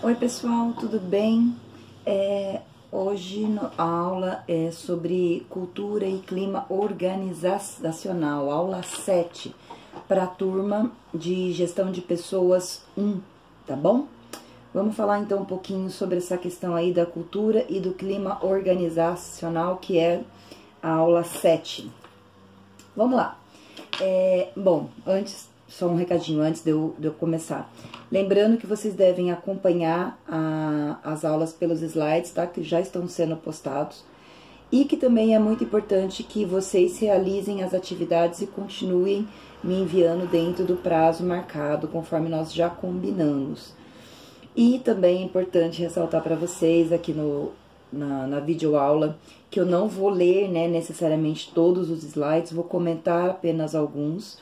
Oi pessoal, tudo bem? Hoje a aula é sobre cultura e clima organizacional, aula 7, para a turma de gestão de pessoas 1, tá bom? Vamos falar então um pouquinho sobre essa questão aí da cultura e do clima organizacional, que é a aula 7. Vamos lá. Bom, só um recadinho antes de eu começar. Lembrando que vocês devem acompanhar as aulas pelos slides, tá? Que já estão sendo postados. E que também é muito importante que vocês realizem as atividades e continuem me enviando dentro do prazo marcado, conforme nós já combinamos. E também é importante ressaltar para vocês aqui na videoaula que eu não vou ler, né, necessariamente todos os slides, vou comentar apenas alguns,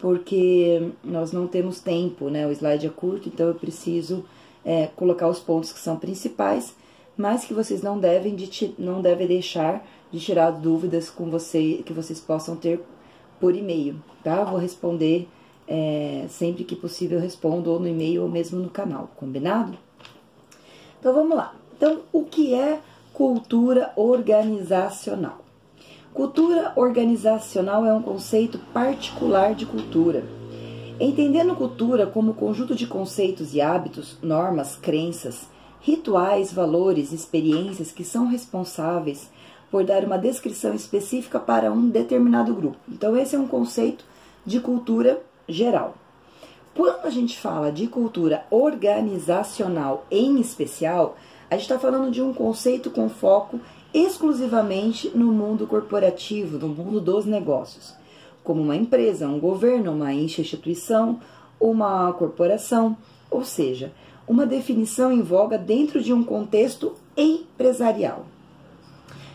porque nós não temos tempo, né? O slide é curto, então eu preciso colocar os pontos que são principais, mas que vocês não devem deixar de tirar dúvidas com você, que vocês possam ter por e-mail, tá? Vou responder sempre que possível, eu respondo ou no e-mail ou mesmo no canal, combinado? Então vamos lá. Então, o que é cultura organizacional? Cultura organizacional é um conceito particular de cultura. Entendendo cultura como conjunto de conceitos e hábitos, normas, crenças, rituais, valores, experiências que são responsáveis por dar uma descrição específica para um determinado grupo. Então, esse é um conceito de cultura geral. Quando a gente fala de cultura organizacional em especial, a gente está falando de um conceito com foco exclusivamente no mundo corporativo, no mundo dos negócios, como uma empresa, um governo, uma instituição, uma corporação, ou seja, uma definição em voga dentro de um contexto empresarial.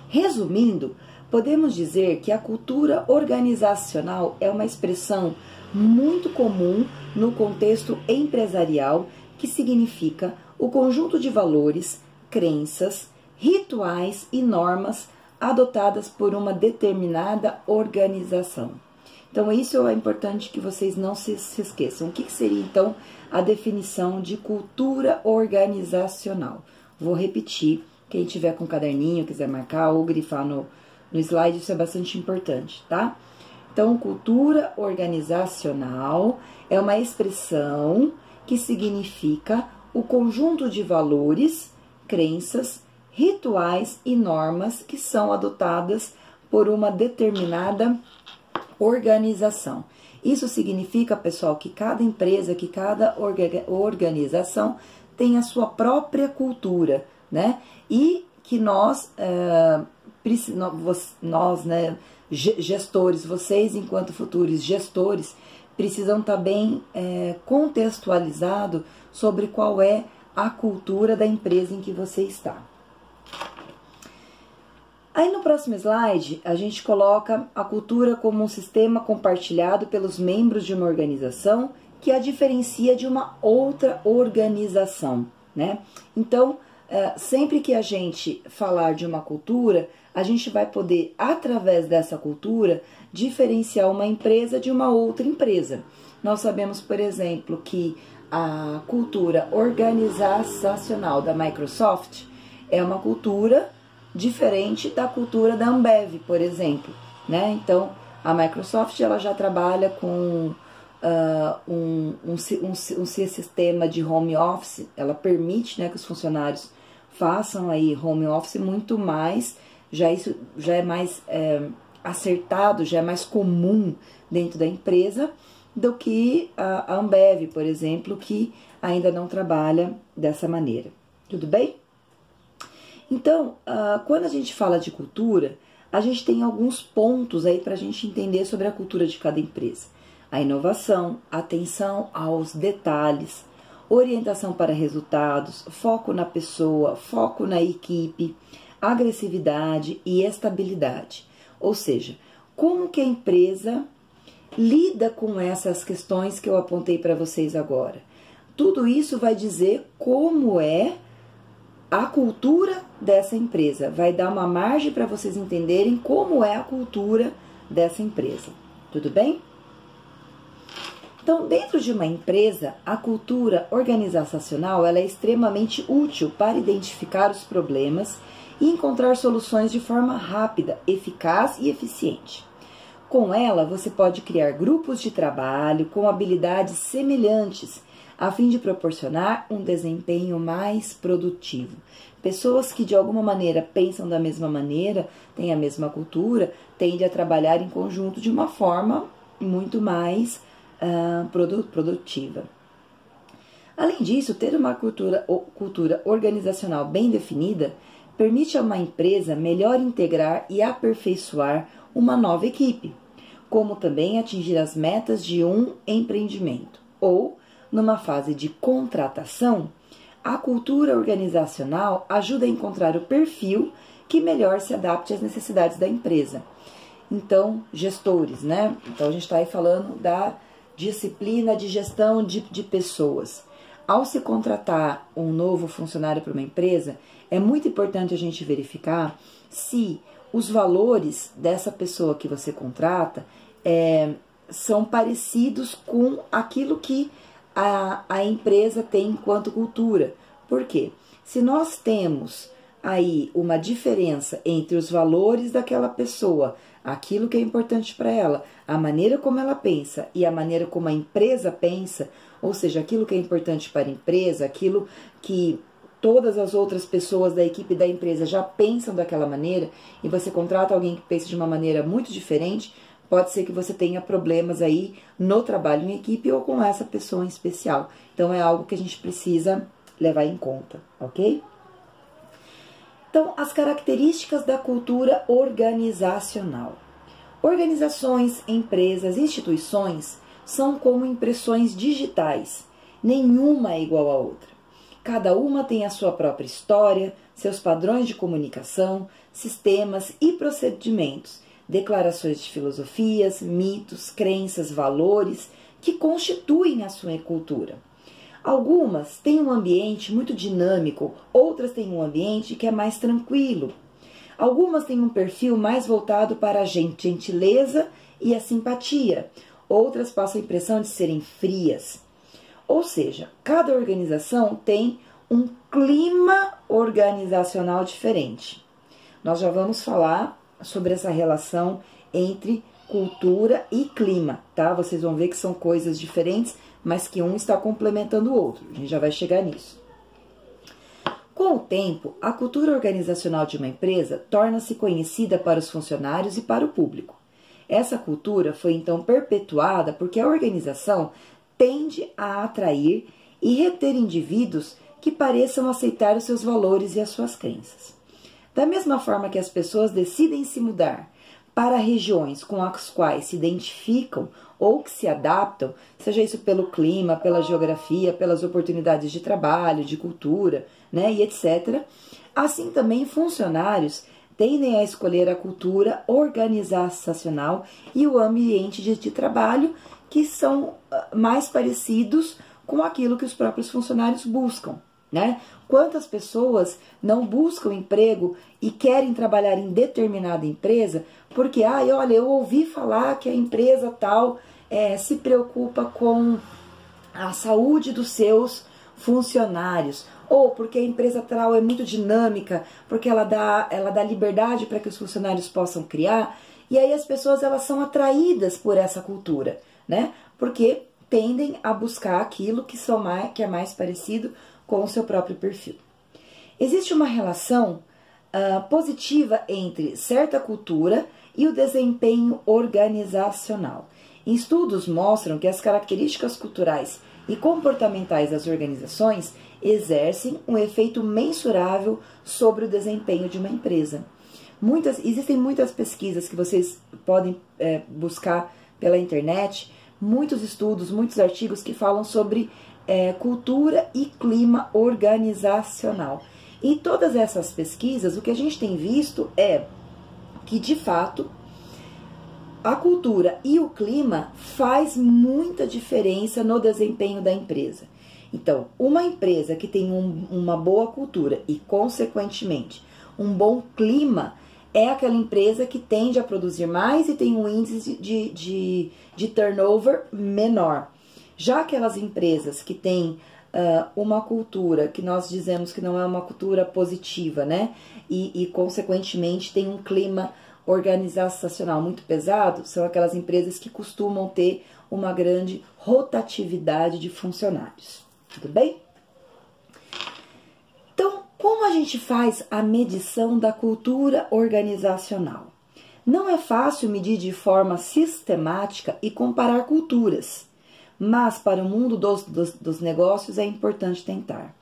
Resumindo, podemos dizer que a cultura organizacional é uma expressão muito comum no contexto empresarial, que significa o conjunto de valores, crenças, rituais e normas adotadas por uma determinada organização. Então, isso é importante que vocês não se esqueçam. O que seria, então, a definição de cultura organizacional? Vou repetir, quem tiver com caderninho, quiser marcar ou grifar no slide, isso é bastante importante, tá? Então, cultura organizacional é uma expressão que significa o conjunto de valores, crenças, rituais e normas que são adotadas por uma determinada organização. Isso significa, pessoal, que cada empresa, que cada organização tem a sua própria cultura, né? E que nós, né, gestores, vocês enquanto futuros gestores, precisam estar bem contextualizados sobre qual é a cultura da empresa em que você está. Aí no próximo slide, a gente coloca a cultura como um sistema compartilhado pelos membros de uma organização que a diferencia de uma outra organização, né? Então, sempre que a gente falar de uma cultura, a gente vai poder, através dessa cultura, diferenciar uma empresa de uma outra empresa. Nós sabemos, por exemplo, que a cultura organizacional da Microsoft é uma cultura diferente da cultura da Ambev, por exemplo, né? Então, a Microsoft ela já trabalha com um sistema de home office, ela permite, né, que os funcionários façam aí home office muito mais, isso já é mais acertado, já é mais comum dentro da empresa do que a Ambev, por exemplo, que ainda não trabalha dessa maneira. Tudo bem? Então, quando a gente fala de cultura, a gente tem alguns pontos aí para a gente entender sobre a cultura de cada empresa. A inovação, atenção aos detalhes, orientação para resultados, foco na pessoa, foco na equipe, agressividade e estabilidade. Ou seja, como que a empresa lida com essas questões que eu apontei para vocês agora. Tudo isso vai dizer como é a cultura dessa empresa, vai dar uma margem para vocês entenderem como é a cultura dessa empresa. Tudo bem? Então, dentro de uma empresa, a cultura organizacional ela é extremamente útil para identificar os problemas e encontrar soluções de forma rápida, eficaz e eficiente. Com ela, você pode criar grupos de trabalho com habilidades semelhantes, a fim de proporcionar um desempenho mais produtivo. Pessoas que de alguma maneira pensam da mesma maneira, têm a mesma cultura, tendem a trabalhar em conjunto de uma forma muito mais produtiva. Além disso, ter uma cultura organizacional bem definida permite a uma empresa melhor integrar e aperfeiçoar uma nova equipe, como também atingir as metas de um empreendimento. Ou, numa fase de contratação, a cultura organizacional ajuda a encontrar o perfil que melhor se adapte às necessidades da empresa. Então, gestores, né? Então, a gente está aí falando da disciplina de gestão de pessoas. Ao se contratar um novo funcionário para uma empresa, é muito importante a gente verificar se os valores dessa pessoa que você contrata são parecidos com aquilo que a empresa tem enquanto cultura. Por quê? Se nós temos aí uma diferença entre os valores daquela pessoa, aquilo que é importante para ela, a maneira como ela pensa e a maneira como a empresa pensa, ou seja, aquilo que é importante para a empresa, aquilo que todas as outras pessoas da equipe da empresa já pensam daquela maneira, e você contrata alguém que pensa de uma maneira muito diferente, pode ser que você tenha problemas aí no trabalho em equipe ou com essa pessoa em especial. Então, é algo que a gente precisa levar em conta, ok? Então, as características da cultura organizacional. Organizações, empresas, instituições são como impressões digitais. Nenhuma é igual à outra. Cada uma tem a sua própria história, seus padrões de comunicação, sistemas e procedimentos, declarações de filosofias, mitos, crenças, valores que constituem a sua cultura. Algumas têm um ambiente muito dinâmico, outras têm um ambiente que é mais tranquilo. Algumas têm um perfil mais voltado para a gentileza e a simpatia, outras passam a impressão de serem frias. Ou seja, cada organização tem um clima organizacional diferente. Nós já vamos falar sobre essa relação entre cultura e clima, tá? Vocês vão ver que são coisas diferentes, mas que um está complementando o outro. A gente já vai chegar nisso. Com o tempo, a cultura organizacional de uma empresa torna-se conhecida para os funcionários e para o público. Essa cultura foi então perpetuada porque a organização tende a atrair e reter indivíduos que pareçam aceitar os seus valores e as suas crenças. Da mesma forma que as pessoas decidem se mudar para regiões com as quais se identificam ou que se adaptam, seja isso pelo clima, pela geografia, pelas oportunidades de trabalho, de cultura, né, e etc. Assim também funcionários tendem a escolher a cultura organizacional e o ambiente de trabalho que são mais parecidos com aquilo que os próprios funcionários buscam, né? Quantas pessoas não buscam emprego e querem trabalhar em determinada empresa porque, olha, eu ouvi falar que a empresa tal se preocupa com a saúde dos seus funcionários, ou porque a empresa tal é muito dinâmica, porque ela dá liberdade para que os funcionários possam criar, e aí as pessoas elas são atraídas por essa cultura, né? Porque tendem a buscar aquilo que é mais parecido com o seu próprio perfil. Existe uma relação positiva entre certa cultura e o desempenho organizacional. Estudos mostram que as características culturais e comportamentais das organizações exercem um efeito mensurável sobre o desempenho de uma empresa. Existem muitas pesquisas que vocês podem buscar pela internet, muitos estudos, muitos artigos que falam sobre cultura e clima organizacional. Em todas essas pesquisas, o que a gente tem visto é que, de fato, a cultura e o clima faz muita diferença no desempenho da empresa. Então, uma empresa que tem uma boa cultura e, consequentemente, um bom clima é aquela empresa que tende a produzir mais e tem um índice de turnover menor. Já aquelas empresas que têm uma cultura que nós dizemos que não é uma cultura positiva, né? E consequentemente tem um clima organizacional muito pesado, são aquelas empresas que costumam ter uma grande rotatividade de funcionários. Tudo bem? Então, como a gente faz a medição da cultura organizacional? Não é fácil medir de forma sistemática e comparar culturas, mas para o mundo dos negócios é importante tentar.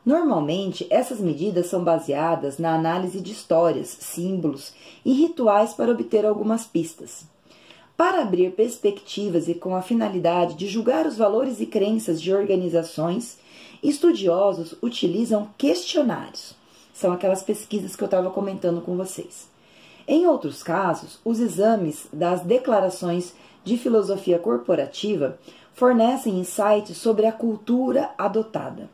Normalmente, essas medidas são baseadas na análise de histórias, símbolos e rituais para obter algumas pistas. Para abrir perspectivas e com a finalidade de julgar os valores e crenças de organizações, estudiosos utilizam questionários. São aquelas pesquisas que eu estava comentando com vocês. Em outros casos, os exames das declarações de filosofia corporativa fornecem insights sobre a cultura adotada,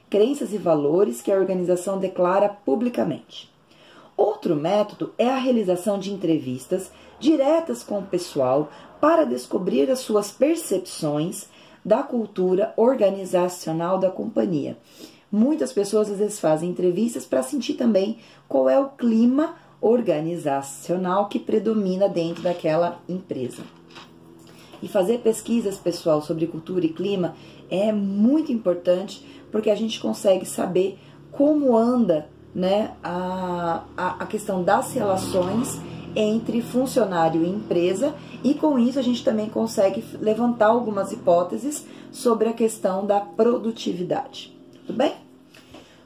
crenças e valores que a organização declara publicamente. Outro método é a realização de entrevistas diretas com o pessoal para descobrir as suas percepções da cultura organizacional da companhia. Muitas pessoas às vezes fazem entrevistas para sentir também qual é o clima organizacional que predomina dentro daquela empresa. E fazer pesquisas, pessoal, sobre cultura e clima é muito importante, porque a gente consegue saber como anda, né, a questão das relações entre funcionário e empresa, e com isso a gente também consegue levantar algumas hipóteses sobre a questão da produtividade. Tudo bem?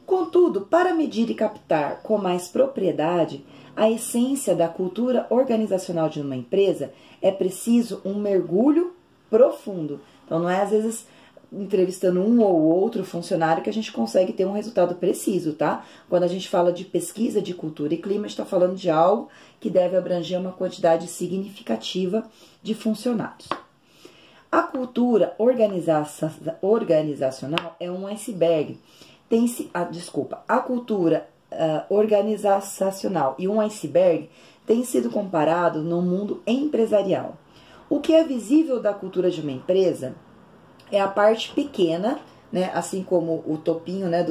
Contudo, para medir e captar com mais propriedade a essência da cultura organizacional de uma empresa, é preciso um mergulho profundo. Então, não é às vezes entrevistando um ou outro funcionário que a gente consegue ter um resultado preciso, tá? Quando a gente fala de pesquisa de cultura e clima, a gente está falando de algo que deve abranger uma quantidade significativa de funcionários. A cultura organizacional é um iceberg. A cultura organizacional e um iceberg tem sido comparado no mundo empresarial. O que é visível da cultura de uma empresa é a parte pequena, né, assim como o topinho, né,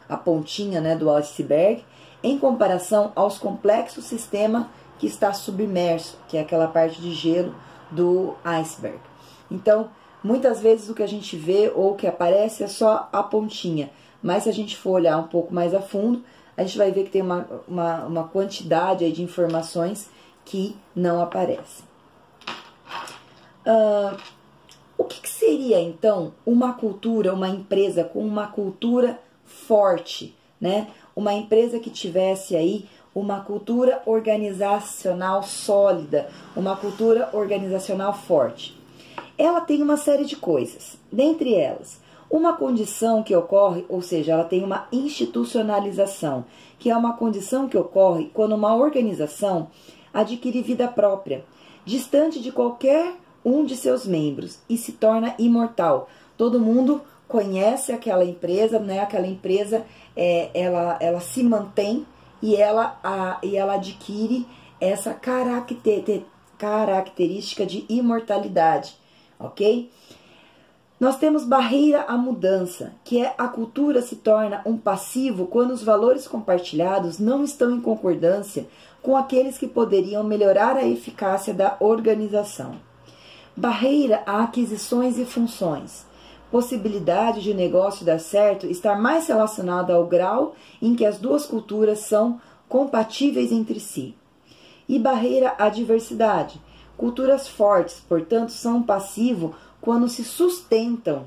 a pontinha, né, do iceberg, em comparação aos complexos sistemas que está submerso, que é aquela parte de gelo do iceberg. Então, muitas vezes o que a gente vê ou o que aparece é só a pontinha, mas se a gente for olhar um pouco mais a fundo, a gente vai ver que tem uma quantidade aí de informações que não aparecem. O que seria, então, uma cultura, uma empresa com uma cultura forte, né? Uma empresa que tivesse aí uma cultura organizacional sólida, uma cultura organizacional forte. Ela tem uma série de coisas, dentre elas, uma condição que ocorre, ou seja, ela tem uma institucionalização, que é uma condição que ocorre quando uma organização adquire vida própria, distante de qualquer um de seus membros e se torna imortal. Todo mundo conhece aquela empresa, né? Aquela empresa ela se mantém e ela adquire essa característica de imortalidade, ok? Nós temos barreira à mudança, que é a cultura se torna um passivo quando os valores compartilhados não estão em concordância com aqueles que poderiam melhorar a eficácia da organização. Barreira a aquisições e funções. Possibilidade de o negócio dar certo estar mais relacionada ao grau em que as duas culturas são compatíveis entre si. E barreira à diversidade. Culturas fortes, portanto, são um passivo quando se sustentam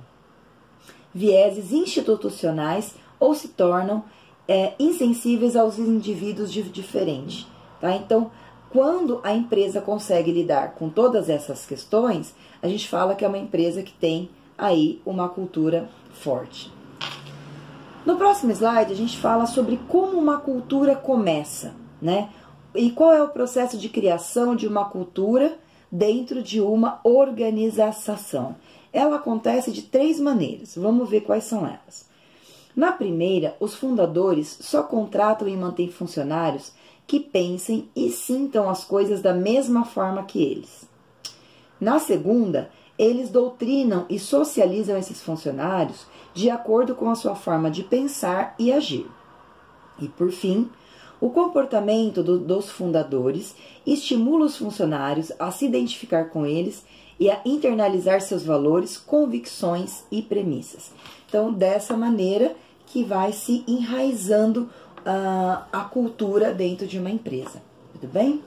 vieses institucionais ou se tornam insensíveis aos indivíduos diferentes. Tá? Então, quando a empresa consegue lidar com todas essas questões, a gente fala que é uma empresa que tem aí uma cultura forte. No próximo slide, a gente fala sobre como uma cultura começa, né? E qual é o processo de criação de uma cultura dentro de uma organização. Ela acontece de 3 maneiras. Vamos ver quais são elas. Na primeira, os fundadores só contratam e mantêm funcionários que pensem e sintam as coisas da mesma forma que eles. Na segunda, eles doutrinam e socializam esses funcionários de acordo com a sua forma de pensar e agir. E, por fim, o comportamento dos fundadores estimula os funcionários a se identificar com eles e a internalizar seus valores, convicções e premissas. Então, dessa maneira que vai se enraizando a cultura dentro de uma empresa. Tudo bem?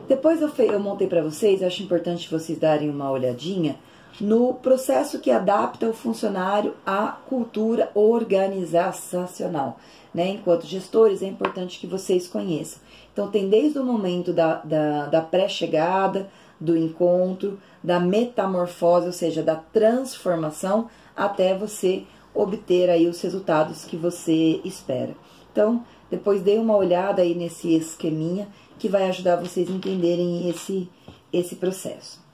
Depois eu montei para vocês, acho importante vocês darem uma olhadinha no processo que adapta o funcionário à cultura organizacional. Né? Enquanto gestores, é importante que vocês conheçam. Então, tem desde o momento da pré-chegada, do encontro, da metamorfose, ou seja, da transformação, até você obter aí os resultados que você espera. Então, depois dê uma olhada aí nesse esqueminha que vai ajudar vocês a entenderem esse processo.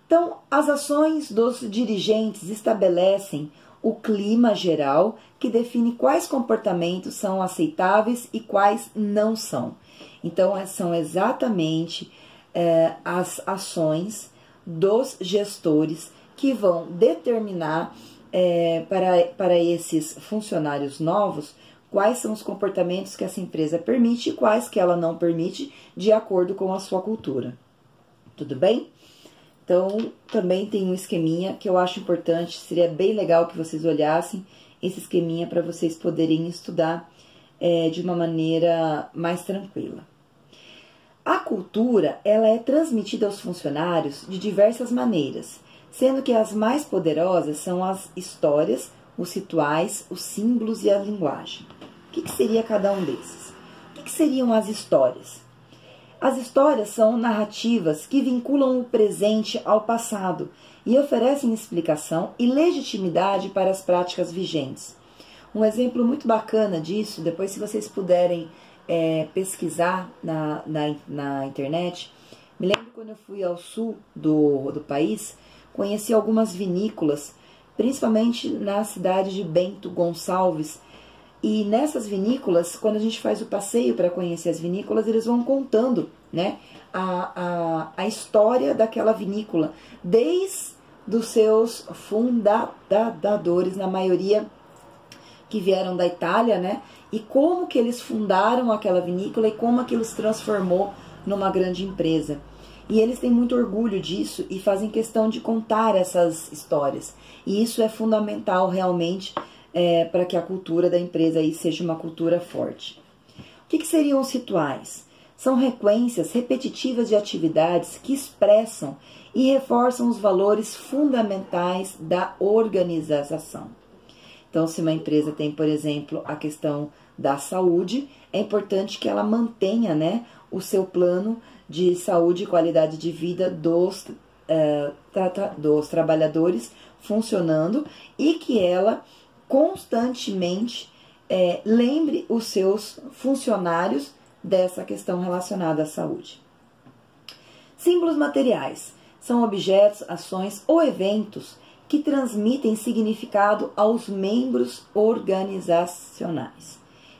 Então, as ações dos dirigentes estabelecem o clima geral que define quais comportamentos são aceitáveis e quais não são. Então, são exatamente as ações dos gestores que vão determinar para esses funcionários novos quais são os comportamentos que essa empresa permite e quais que ela não permite de acordo com a sua cultura. Tudo bem? Então, também tem um esqueminha que eu acho importante, seria bem legal que vocês olhassem esse esqueminha para vocês poderem estudar de uma maneira mais tranquila. A cultura, ela é transmitida aos funcionários de diversas maneiras, sendo que as mais poderosas são as histórias, os rituais, os símbolos e a linguagem. O que seria cada um desses? O que seriam as histórias? As histórias são narrativas que vinculam o presente ao passado e oferecem explicação e legitimidade para as práticas vigentes. Um exemplo muito bacana disso, depois se vocês puderem pesquisar na internet, me lembro quando eu fui ao sul do país, conheci algumas vinícolas, principalmente na cidade de Bento Gonçalves. E nessas vinícolas, quando a gente faz o passeio para conhecer as vinícolas, eles vão contando, né, a história daquela vinícola, desde os seus fundadores, na maioria que vieram da Itália, né, e como que eles fundaram aquela vinícola e como aquilo se transformou numa grande empresa. E eles têm muito orgulho disso e fazem questão de contar essas histórias. E isso é fundamental realmente para que a cultura da empresa aí seja uma cultura forte. O que seriam os rituais? São sequências repetitivas de atividades que expressam e reforçam os valores fundamentais da organização. Então, se uma empresa tem, por exemplo, a questão da saúde, é importante que ela mantenha, né, o seu plano de saúde e qualidade de vida dos trabalhadores funcionando e que ela constantemente lembre os seus funcionários dessa questão relacionada à saúde. Símbolos materiais são objetos, ações ou eventos que transmitem significado aos membros organizacionais.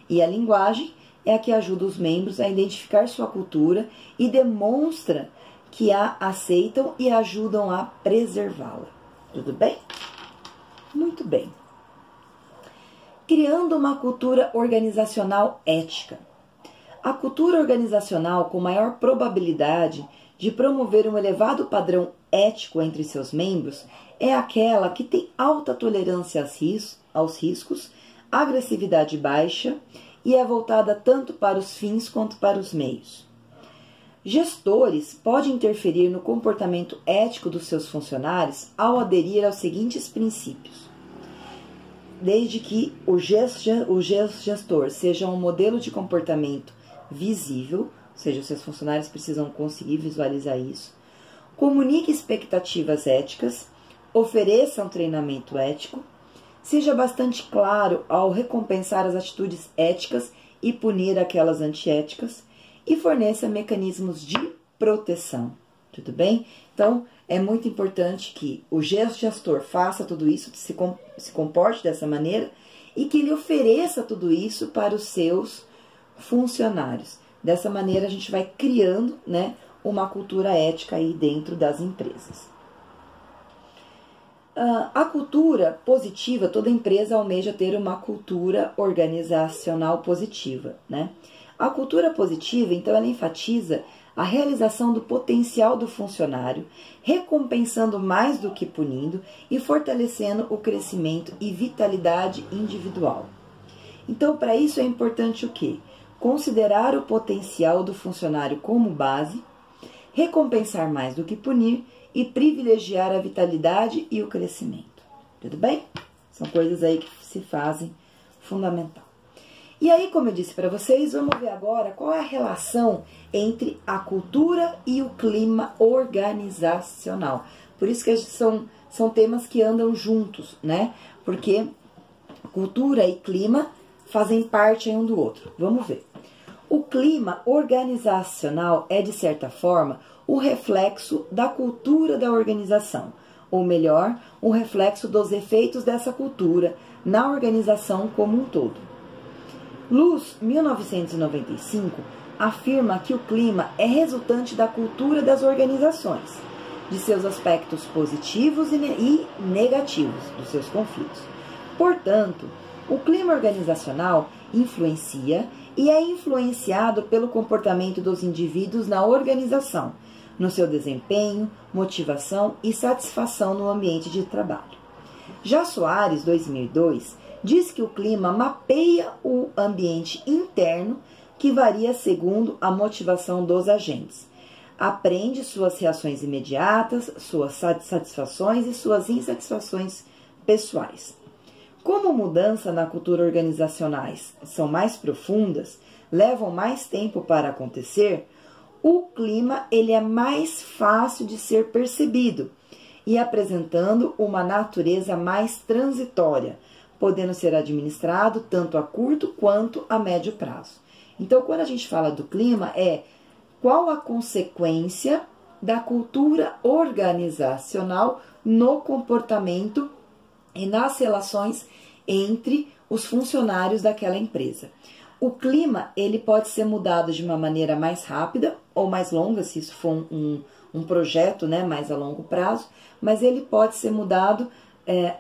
E a linguagem é a que ajuda os membros a identificar sua cultura e demonstra que a aceitam e ajudam a preservá-la. Tudo bem? Muito bem. Criando uma cultura organizacional ética. A cultura organizacional com maior probabilidade de promover um elevado padrão ético entre seus membros é aquela que tem alta tolerância aos riscos, agressividade baixa e é voltada tanto para os fins quanto para os meios. Gestores podem interferir no comportamento ético dos seus funcionários ao aderir aos seguintes princípios. Desde que o gestor seja um modelo de comportamento visível, ou seja, os seus funcionários precisam conseguir visualizar isso, comunique expectativas éticas, ofereça um treinamento ético, seja bastante claro ao recompensar as atitudes éticas e punir aquelas antiéticas e forneça mecanismos de proteção. Tudo bem? Então, é muito importante que o gestor faça tudo isso, se comporte dessa maneira e que ele ofereça tudo isso para os seus funcionários. Dessa maneira, a gente vai criando, né, uma cultura ética aí dentro das empresas. A cultura positiva, toda empresa almeja ter uma cultura organizacional positiva, né? A cultura positiva, então, ela enfatiza a realização do potencial do funcionário, recompensando mais do que punindo e fortalecendo o crescimento e vitalidade individual. Então, para isso é importante o quê? Considerar o potencial do funcionário como base, recompensar mais do que punir e privilegiar a vitalidade e o crescimento. Tudo bem? São coisas aí que se fazem fundamental. E aí, como eu disse para vocês, vamos ver agora qual é a relação entre a cultura e o clima organizacional. Por isso que são temas que andam juntos, né? Porque cultura e clima fazem parte um do outro. Vamos ver. O clima organizacional é, de certa forma, o reflexo da cultura da organização, ou melhor, um reflexo dos efeitos dessa cultura na organização como um todo. Luz, 1995, afirma que o clima é resultante da cultura das organizações, de seus aspectos positivos e negativos, dos seus conflitos. Portanto, o clima organizacional influencia e é influenciado pelo comportamento dos indivíduos na organização, no seu desempenho, motivação e satisfação no ambiente de trabalho. Já Soares, 2002, diz que o clima mapeia o ambiente interno que varia segundo a motivação dos agentes. Aprende suas reações imediatas, suas satisfações e suas insatisfações pessoais. Como mudança na cultura organizacionais são mais profundas, levam mais tempo para acontecer, o clima ele é mais fácil de ser percebido e apresentando uma natureza mais transitória, podendo ser administrado tanto a curto quanto a médio prazo. Então, quando a gente fala do clima, qual a consequência da cultura organizacional no comportamento e nas relações entre os funcionários daquela empresa. O clima ele pode ser mudado de uma maneira mais rápida ou mais longa, se isso for um projeto, né, mais a longo prazo, mas ele pode ser mudado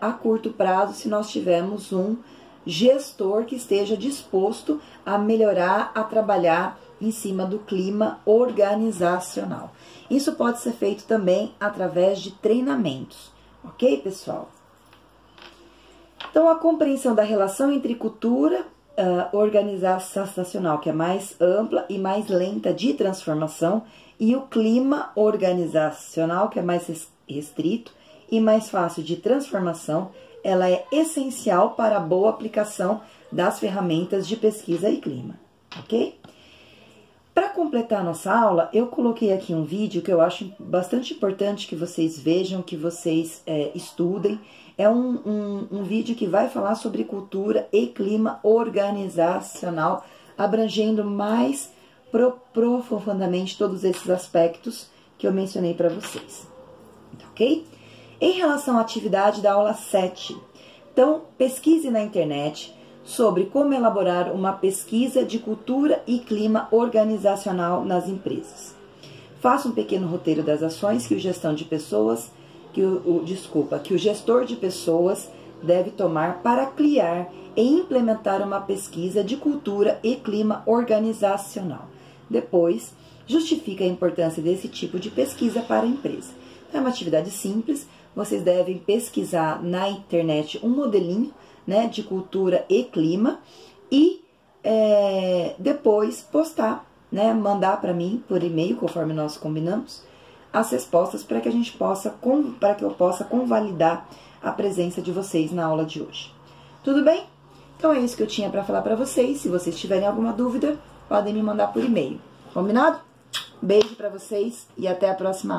a curto prazo se nós tivermos um gestor que esteja disposto a melhorar, a trabalhar em cima do clima organizacional. Isso pode ser feito também através de treinamentos, ok, pessoal? Então, a compreensão da relação entre cultura organizacional, que é mais ampla e mais lenta de transformação, e o clima organizacional, que é mais restrito e mais fácil de transformação, ela é essencial para a boa aplicação das ferramentas de pesquisa e clima, ok? Para completar a nossa aula, eu coloquei aqui um vídeo que eu acho bastante importante que vocês vejam, que vocês estudem. É um vídeo que vai falar sobre cultura e clima organizacional, abrangendo mais profundamente todos esses aspectos que eu mencionei para vocês, ok? Em relação à atividade da aula 7, então pesquise na internet sobre como elaborar uma pesquisa de cultura e clima organizacional nas empresas. Faça um pequeno roteiro das ações que o gestor de pessoas deve tomar para criar e implementar uma pesquisa de cultura e clima organizacional. Depois, justifique a importância desse tipo de pesquisa para a empresa. É uma atividade simples, vocês devem pesquisar na internet um modelinho, né, de cultura e clima e depois postar, né, mandar para mim por e-mail, conforme nós combinamos, as respostas para que eu possa convalidar a presença de vocês na aula de hoje. Tudo bem? Então é isso que eu tinha para falar para vocês. Se vocês tiverem alguma dúvida, podem me mandar por e-mail. Combinado? Beijo para vocês e até a próxima aula.